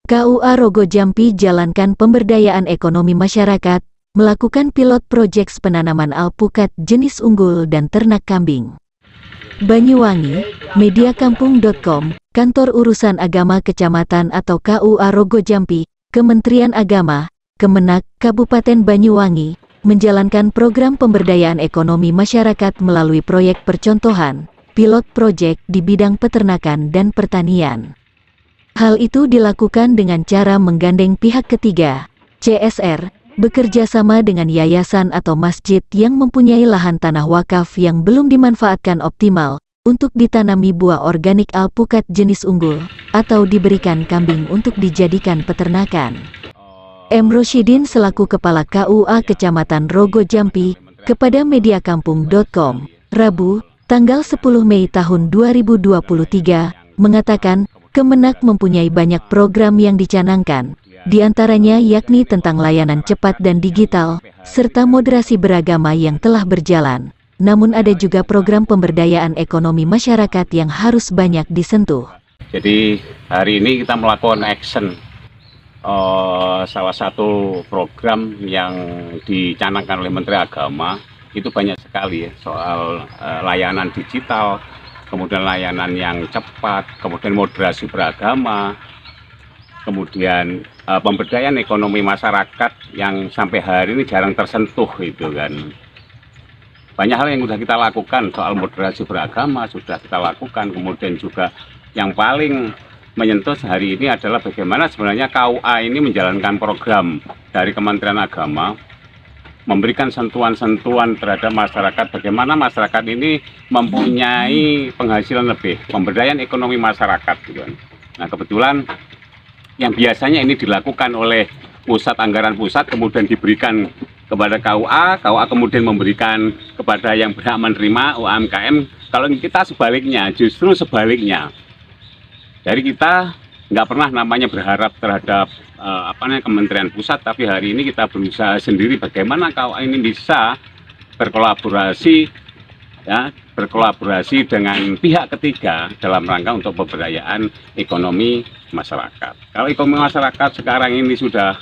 KUA Rogo Jampi jalankan pemberdayaan ekonomi masyarakat, melakukan pilot project penanaman alpukat jenis unggul dan ternak kambing. Banyuwangi, mediakampung.com, Kantor Urusan Agama Kecamatan atau KUA Rogo Jampi, Kementerian Agama, Kemenak, Kabupaten Banyuwangi, menjalankan program pemberdayaan ekonomi masyarakat melalui proyek percontohan, pilot project di bidang peternakan dan pertanian. Hal itu dilakukan dengan cara menggandeng pihak ketiga, CSR, bekerja sama dengan yayasan atau masjid yang mempunyai lahan tanah wakaf yang belum dimanfaatkan optimal, untuk ditanami buah organik alpukat jenis unggul, atau diberikan kambing untuk dijadikan peternakan. M. Rosyidin selaku Kepala KUA Kecamatan Rogo Jampi, kepada mediakampung.com, Rabu, tanggal 10 Mei tahun 2023, mengatakan, Kemenak mempunyai banyak program yang dicanangkan, diantaranya yakni tentang layanan cepat dan digital, serta moderasi beragama yang telah berjalan. Namun ada juga program pemberdayaan ekonomi masyarakat yang harus banyak disentuh. Jadi hari ini kita melakukan action, salah satu program yang dicanangkan oleh Menteri Agama, itu banyak sekali ya, soal layanan digital, kemudian layanan yang cepat, kemudian moderasi beragama, kemudian pemberdayaan ekonomi masyarakat yang sampai hari ini jarang tersentuh itu kan. Banyak hal yang sudah kita lakukan, soal moderasi beragama sudah kita lakukan, kemudian juga yang paling menyentuh hari ini adalah bagaimana sebenarnya KUA ini menjalankan program dari Kementerian Agama, memberikan sentuhan-sentuhan terhadap masyarakat, bagaimana masyarakat ini mempunyai penghasilan lebih, pemberdayaan ekonomi masyarakat gitu kan. Nah kebetulan yang biasanya ini dilakukan oleh pusat, anggaran pusat, kemudian diberikan kepada KUA kemudian memberikan kepada yang berhak menerima UMKM. Kalau kita sebaliknya, justru sebaliknya, dari kita nggak pernah namanya berharap terhadap Kementerian Pusat, tapi hari ini kita berusaha sendiri bagaimana KUA ini bisa berkolaborasi dengan pihak ketiga dalam rangka untuk pemberdayaan ekonomi masyarakat. Kalau ekonomi masyarakat sekarang ini sudah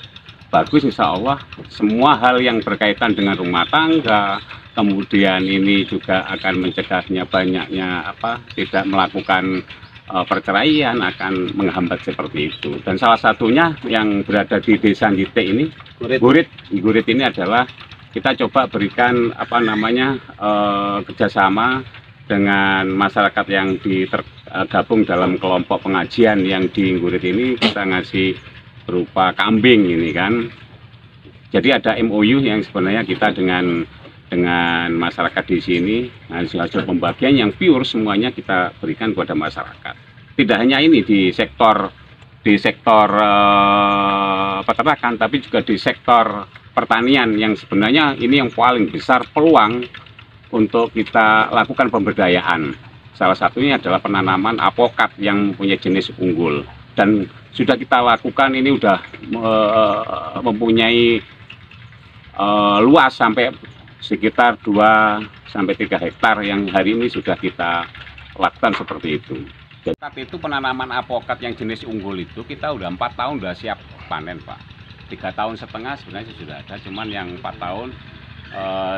bagus, insya Allah semua hal yang berkaitan dengan rumah tangga, kemudian ini juga akan mencegahnya banyaknya tidak melakukan perceraian, akan menghambat seperti itu. Dan salah satunya yang berada di desa Ngite ini, Gurit ini adalah kita coba berikan kerjasama dengan masyarakat yang tergabung dalam kelompok pengajian yang di Gurit ini, kita ngasih berupa kambing ini kan. Jadi ada MOU yang sebenarnya kita dengan masyarakat di sini, hasil pembagian yang pure semuanya kita berikan kepada masyarakat. Tidak hanya ini di sektor peternakan, tapi juga di sektor pertanian yang sebenarnya ini yang paling besar peluang untuk kita lakukan pemberdayaan. Salah satunya adalah penanaman apokat yang mempunyai jenis unggul, dan sudah kita lakukan ini sudah mempunyai luas sampai sekitar 2-3 hektar yang hari ini sudah kita lakukan seperti itu. Jadi itu penanaman apokat yang jenis unggul itu kita udah 4 tahun udah siap panen Pak. 3,5 tahun sebenarnya sudah ada, cuman yang 4 tahun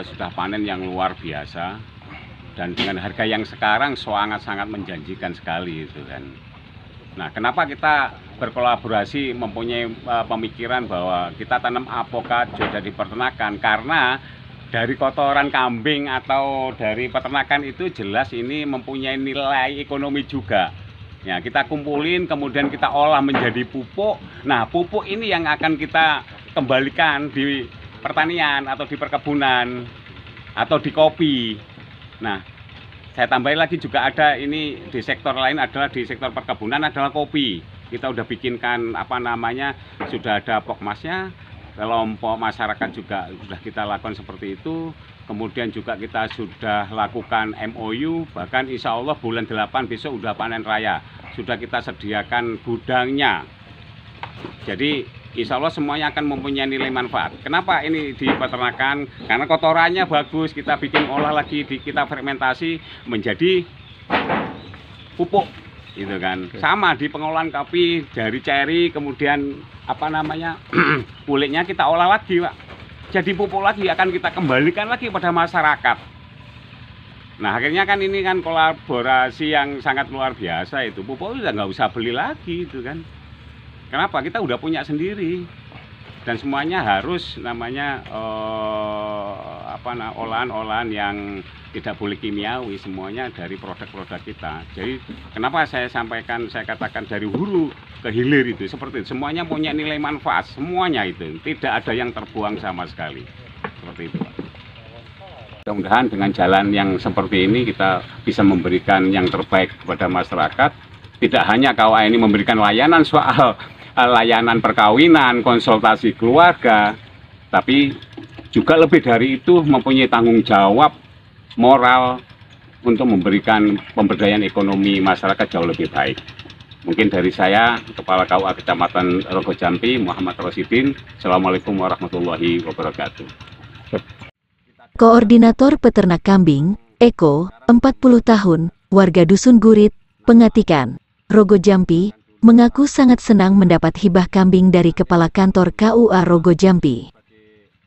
sudah panen yang luar biasa. Dan dengan harga yang sekarang sangat menjanjikan sekali itu kan. Nah kenapa kita berkolaborasi mempunyai pemikiran bahwa kita tanam apokat juga di peternakan, karena dari kotoran kambing atau dari peternakan itu jelas ini mempunyai nilai ekonomi juga. Ya, kita kumpulin kemudian kita olah menjadi pupuk. Nah, pupuk ini yang akan kita kembalikan di pertanian atau di perkebunan atau di kopi. Nah, saya tambahin lagi juga ada ini di sektor lain adalah di sektor perkebunan adalah kopi. Kita udah bikinkan sudah ada pokmasnya. Kelompok masyarakat juga sudah kita lakukan seperti itu. Kemudian juga kita sudah lakukan MOU, bahkan insya Allah bulan 8 besok udah panen raya. Sudah kita sediakan gudangnya. Jadi insya Allah semuanya akan mempunyai nilai manfaat. Kenapa ini di peternakan? Karena kotorannya bagus, kita bikin olah lagi, kita fermentasi menjadi pupuk. Itu kan. Sama di pengolahan kopi dari ceri, kemudian apa namanya? Kulitnya kita olah lagi, Pak. Jadi pupuk lagi, akan kita kembalikan lagi pada masyarakat. Nah, akhirnya kan ini kan kolaborasi yang sangat luar biasa itu. Pupuk udah nggak usah beli lagi itu kan. Kenapa? Kita udah punya sendiri. Dan semuanya harus namanya olahan-olahan yang tidak boleh kimiawi, semuanya dari produk-produk kita. Jadi kenapa saya katakan dari hulu ke hilir itu seperti itu. Semuanya punya nilai manfaat, semuanya itu tidak ada yang terbuang sama sekali, seperti itu, Pak. Mudah-mudahan dengan jalan yang seperti ini kita bisa memberikan yang terbaik kepada masyarakat. Tidak hanya KUA ini memberikan layanan soal layanan perkawinan, konsultasi keluarga, tapi juga lebih dari itu mempunyai tanggung jawab moral untuk memberikan pemberdayaan ekonomi masyarakat jauh lebih baik. Mungkin dari saya, Kepala KUA Kecamatan Rogo Jampi, Muhammad Rosidin. Assalamualaikum warahmatullahi wabarakatuh. Koordinator Peternak Kambing, Eko, 40 tahun, warga Dusun Gurit, Pengatikan, Rogo Jampi, mengaku sangat senang mendapat hibah kambing dari Kepala Kantor KUA Rogo Jampi.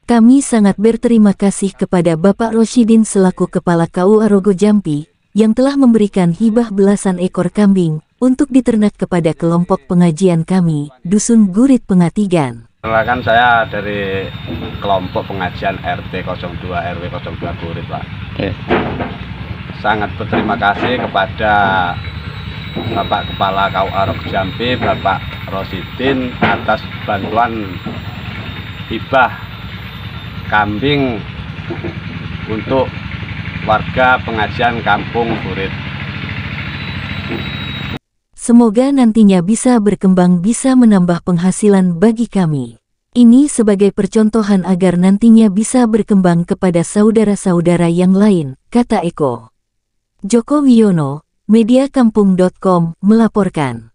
Kami sangat berterima kasih kepada Bapak Rosidin selaku Kepala KUA Rogo Jampi, yang telah memberikan hibah belasan ekor kambing, untuk diternak kepada kelompok pengajian kami, Dusun Gurit Pengatigan. Kan saya dari kelompok pengajian RT 02 RW 02 Gurit, Pak. Sangat berterima kasih kepada Bapak Kepala KUA Rogo Jampi, Bapak Rosidin atas bantuan hibah kambing untuk warga pengajian Kampung Gurit. Semoga nantinya bisa berkembang, bisa menambah penghasilan bagi kami. Ini sebagai percontohan agar nantinya bisa berkembang kepada saudara-saudara yang lain, kata Eko. Joko Wiono, Mediakampung.com melaporkan.